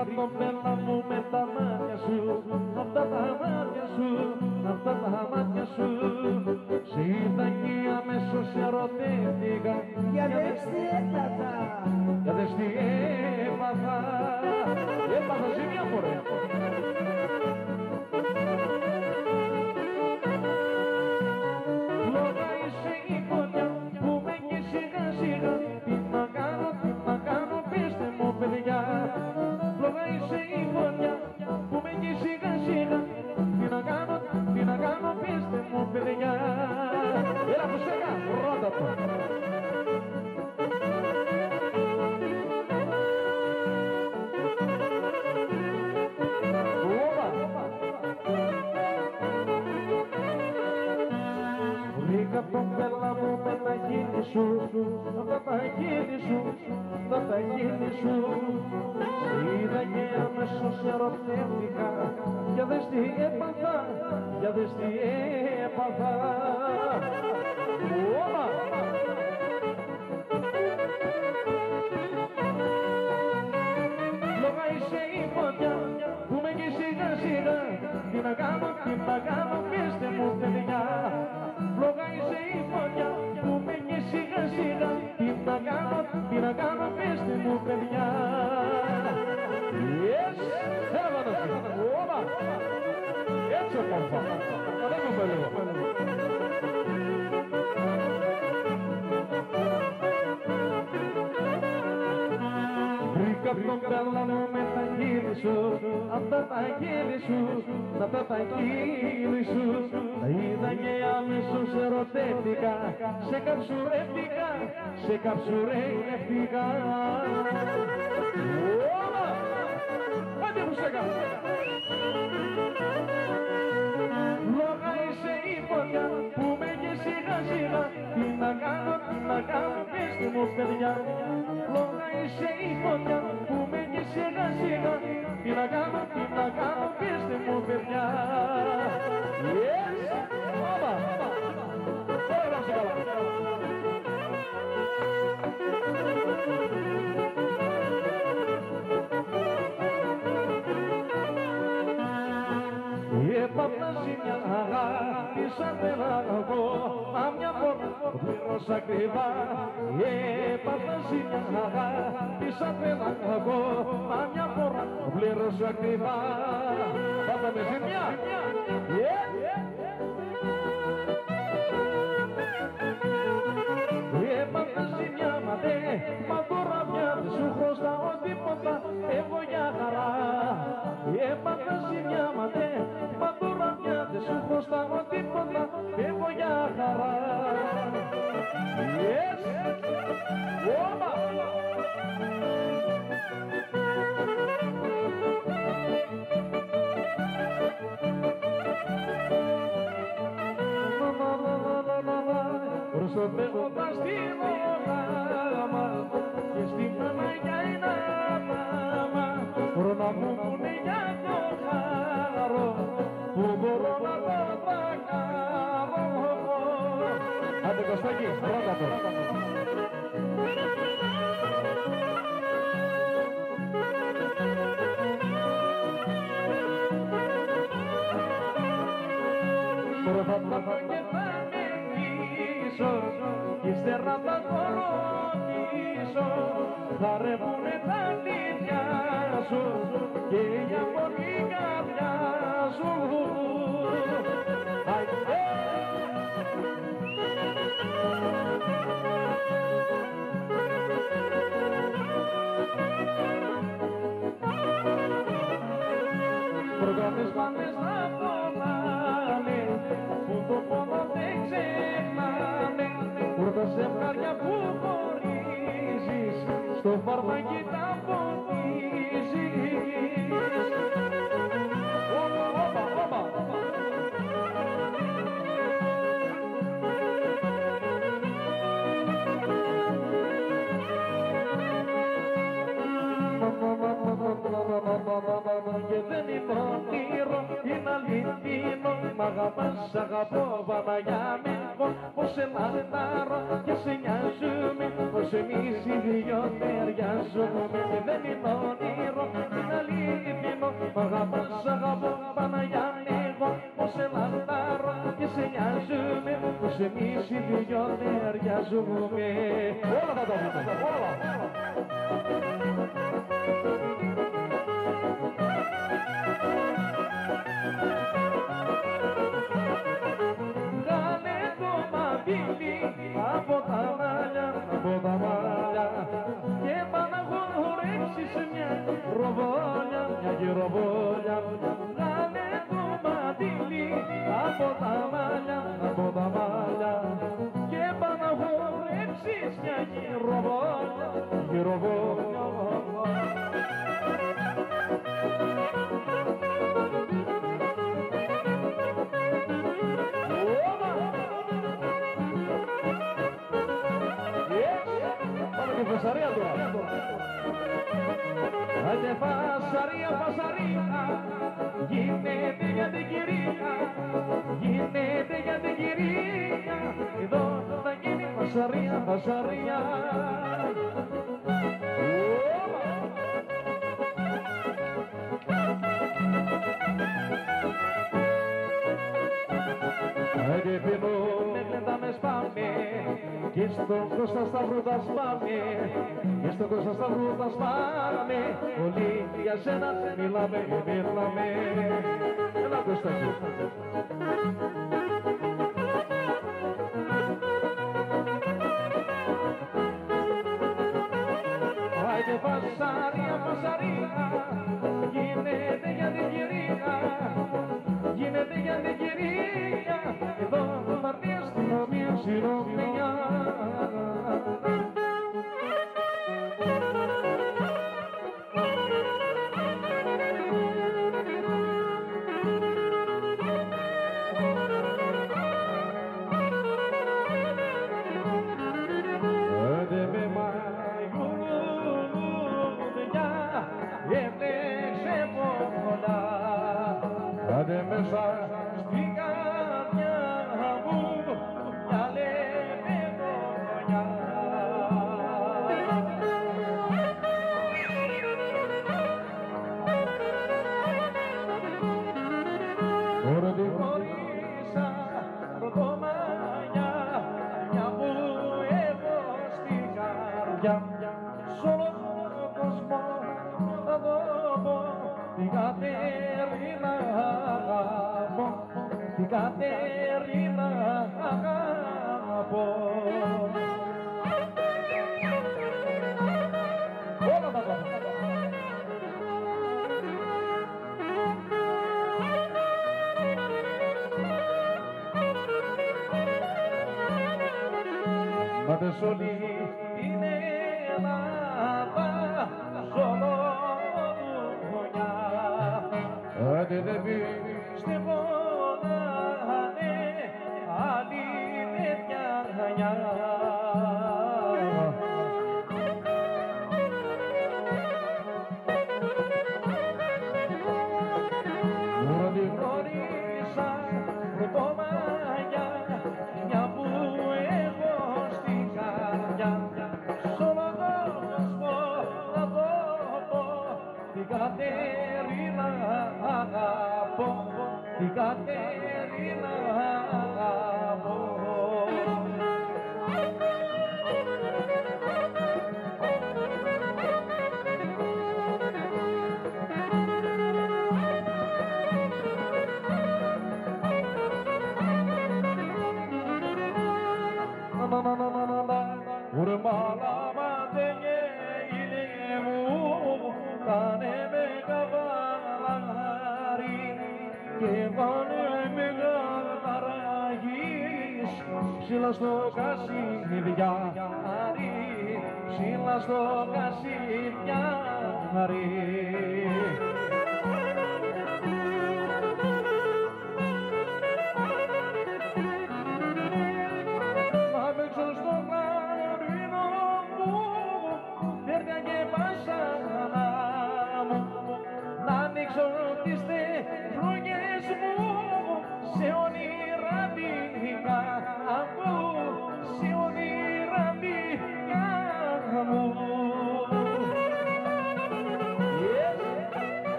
Βρήκα τον πέλα μου με τα μάτια σου, αυτά τα μάτια σου, αυτά τα μάτια σου. Σε είδα και αμέσως ερωτήθηκα. Για δες τι έπαθα. Για δες τι έπαθα. Έπαθα ζημιά μωρέ. Λόγα είσαι η φωτιά που με και σιγά σιγά. Τι να κάνω, πείστε μου παιδιά. Λόγα είσαι η φωτιά που με και σιγά σιγά. Τι να κάνω, πείστε μου παιδιά. Έλα που στέγα, ρώτα το. Βρήκα τον πέλα μου με τα χείλη σου, με τα χείλη σου, με τα χείλη σου. Σε είδα και αμέσως ερωτεύτηκα. Για δες τι έπαθα, για δες τι έπαθα. Όλα! Λόγα είσαι η φωτιά που με και σιγά σιγά. Τι να κάνω, πείστε μου παιδιά. Λόγα είσαι η φωτιά που με και σιγά σιγά. Τι να κάνω, πείστε μου παιδιά. Yes! Έλα Βανώση! Όλα! Έτσι ο κόμφα! Ανέβουμε λίγο! Βρήκα τον πέλα μου με τα χείλη σου, αυτά τα χείλη σου, αυτά τα χείλη σου. Τα είδα και αμέσως ερωτεύτηκα, σε καψουρεύτηκα, σε καψουρεύτηκα. Όλα! Άντε που στέγα! Λόγα είσαι η φωτιά που με και σιγά σιγά. Τι να κάνω, πείστε μου παιδιά. Λόγα είσαι η φωτιά που με και σιγά σιγά. Τι να κάνω, πείστε μου παιδιά. Yes! Όλα! Τώρα είμαστε καλά. Έπαθα ζημιά αγάπησα πελάγω, μα μια φορά πλήρωσα ακριβά. Έπαθα ζημιά αγάπησα πελάγω, μα μια φορά πλήρωσα ακριβά. Πάθαμε ζημιά! Έπαθα ζημιά μα τώρα πια δεν σου χρωστάω τίποτα, εγώ για χαρά. Έπαθα ζημιά μα τώρα πια δεν σου χρωστάω τίποτα, εγώ για χαρά. Yes! Όπα! Προσωπεύοντας την όγαμα και στην Παναγιά είναι άμα. Μπορώ να μου πούνε για το χάρο που μπορώ να το τρακάρω. Άντε Κωστάκη, πρώτα το. Πρώτα και θα με πίσω κι ύστερα θα το ρωτήσω. Θα ρεύουνε τα νύχια σου και για πολύ καρδιά σου. Προγραμμές πάντες να πονάνε που το πόνο δεν ξεχνάνε. Πρώτα ζευγάρια που χωρίζεις στο φαρμακί τα ποτίζεις. Όπα! Και δεν είναι όνειρο, είναι αληθινό. Μ' αγαπάς, σ' αγαπώ, Παναγιά με. Πως σε μαντάρω και σε νοιάζουμε, πως εμείς οι δυο ταιριάζουμε. Δεν είναι όνειρο, είναι αληθινό. πως εμείς οι δυο ταιριάζουμε. Όλα θα τα βρούμε, όλα. Κάνε το μαντήλι από τα μάλια, και πά' να χορέψεις μια γυροβόλια, Κάνε το μαντήλι από τα μάλια, και πά' να χορέψεις μια γυροβόλια. Φασαρία τώρα. Άντε φασαρία, γίνεται για την κυρία, εδώ θα γίνει φασαρία. Άντε πίνουμε, κλεντάμε, σπάμε, και στον Κώστα Σταυρού τα σπάμε, όλοι για σένα μιλάμε. Έλα Κώστα. Άιντε φασαρία, γίνεται για την κυρία, εδώ θα έρθει αστυνομία, συνομιλία. Άντε μέσα στην καρδιά μου μια λεβεδόνια. Τώρα τη γνώρισα πρωτομαγιά, μια που έχω στην καρδιά, σ' όλο τον κόσμο θα το πω, την Κατερίνα αγαπώ, την Κατερίνα αγαπώ. Όλα τα πάμε. Μάτε σ' όλη την Ελλάδα, σ' όλο δουλειά, άντε δεν πιστεύω να είναι άλλη τέτοια γανιά. Μόνο τη γνώρισα πρωτομαγιά, μια που έχω στην καρδιά, σ' όλο τον κόσμο θα το πω, την Κατερίνα αγαπώ, την Κατερίνα αγαπώ. Ουρε μαλάματεγε είναι μου, κάνε με καβαλάρι και βάλε με γαταραγείς ψηλά στο κασιδιάρι, ψηλά στο κασιδιάρι.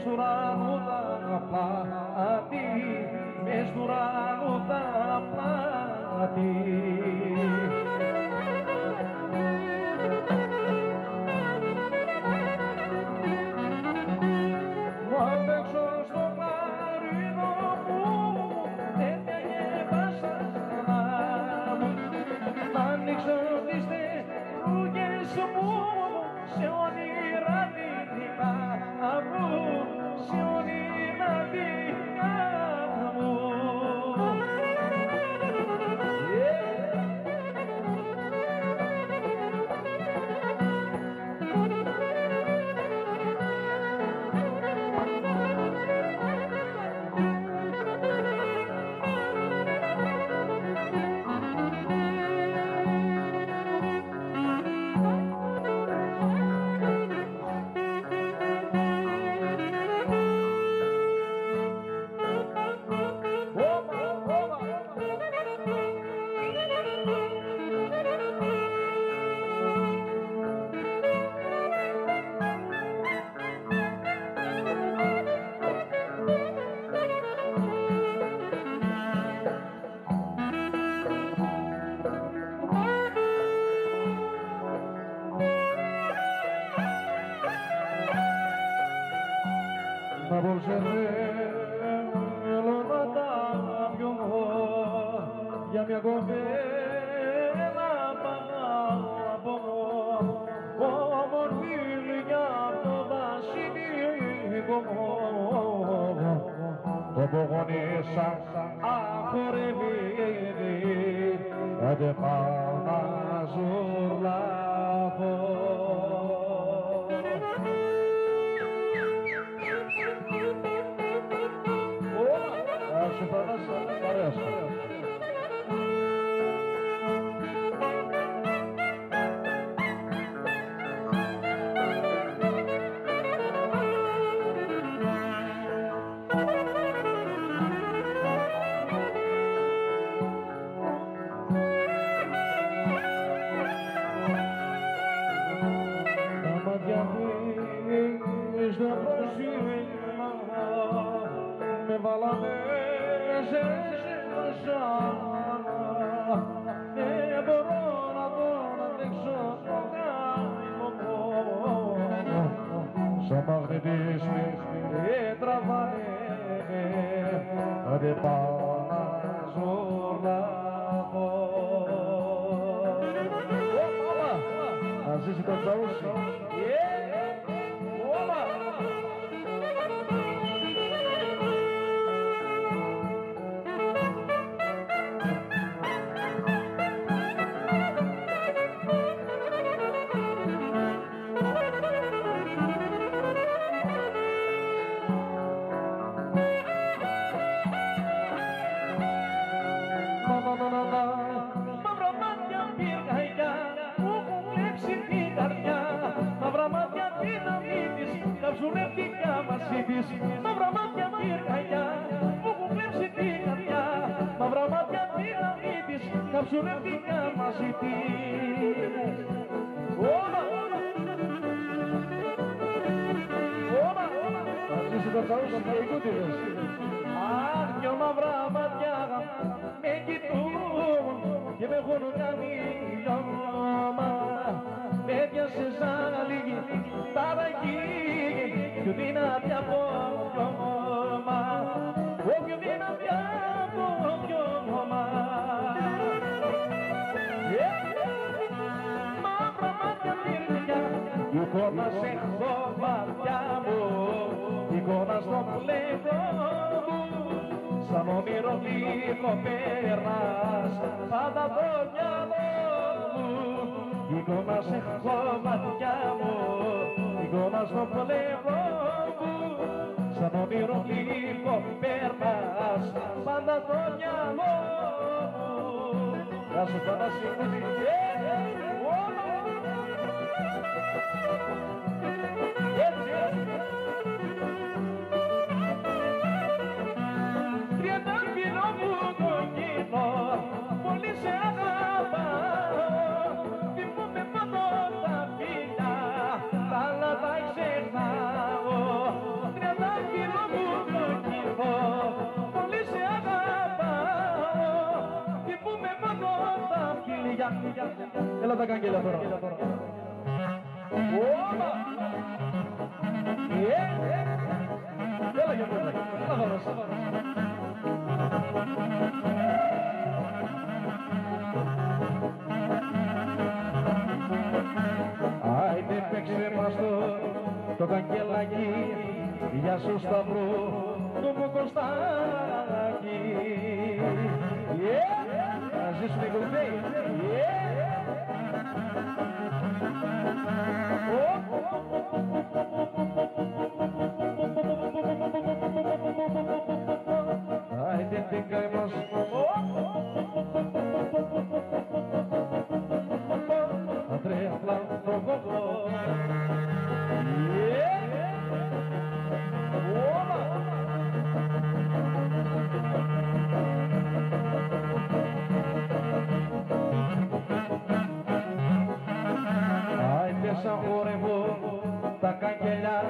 μες του ουρανού τα πλάτη, μες του ουρανού τα πλάτη. Μου απέξω στο κλαρίνο μου, τέτοια γεύασα μου, να ανοίξω τις ρούγες μου, σε όνειρα δικά μου, σε όνειρα δικά μου. Απόψε θέλω να τα πιω για μια κοπέλα πάνω από όμορφη για το βασιλικό όπου γονίσα αχορεύει άντε πάω να ζουρλαθώ. Σου φαντάζεσαι, παρέας. Τα μάτια της στο πρόσημα με βάλανε σε σωσάνα, δεν μπορώ να τον αντέξω το γάμο μου. Σαν μαγνητίσμι τραβάνε, δεν πάω να ζουρλαθώ. Να ζήσει το τσαούσι. Μαύρα μάτια πυρκαγιά που έχουν κλέψει την καρδιά, μαύρα μάτια δυναμίτης καψουνεύτηκα μαζί της. Μαύρα μάτια πυρκαγιά που έχουν κλέψει την καρδιά, μαύρα μάτια δυναμίτης καψουνεύτηκα μαζί της. Αρχίσει το τσαούσι και οι κούτιδες. Αχ, δυο μαύρα μάτια με κοιτούν και με έχουν κάνει λιώμα. Με πιάσε σαν λίγη ταρακή κι ούτε να πια πω πιώμα, όχι ούτε να πια πω πιώμα. Μαύρα μάτια πυρκαγιά, εικόνα σε έχω βαθιά μου, εικόνα στο πλευρό μου, σαν όνειρο λίγο πέρας, πάντα το μυαλό μου. Εικόνα σε έχω βαθιά μου, εικόνα στο πλευρό μου, σαν όνειρο λίγο πέρας, πάντα το μυαλό μου. Γεια σου Θανάση Κούτη. Τριαντάφυλλο μου κοκκίνο, πολύ σε αγαπάω, θυμούμαι πάνω τα φίλια, τα άλλα τα ξεχνάω. Έλα τα καγγέλια τώρα. Έλα για πέρα. Έλα βάρος. Άιντε παίξε μας το καγγελάκι. Γεια σου Σταυρό, το μου Κωστάκι. Να ζήσουμε οι κολυμπέοι. Άιντε την καημάς. Αντρέα Πλαντοβόβο. Σαν χορεύω τα καγγελιά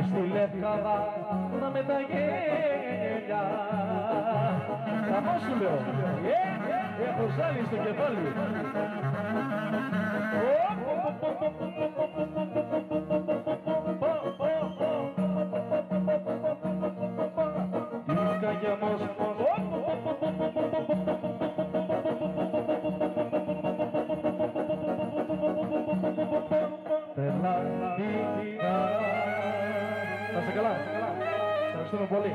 στη Λευκάδα να με τα γέλια. Καμό σου λέω, έχω ζάλι στο κεφάλι. Τι καγγελμός. Να σε καλά. Ευχαριστούμε πολύ.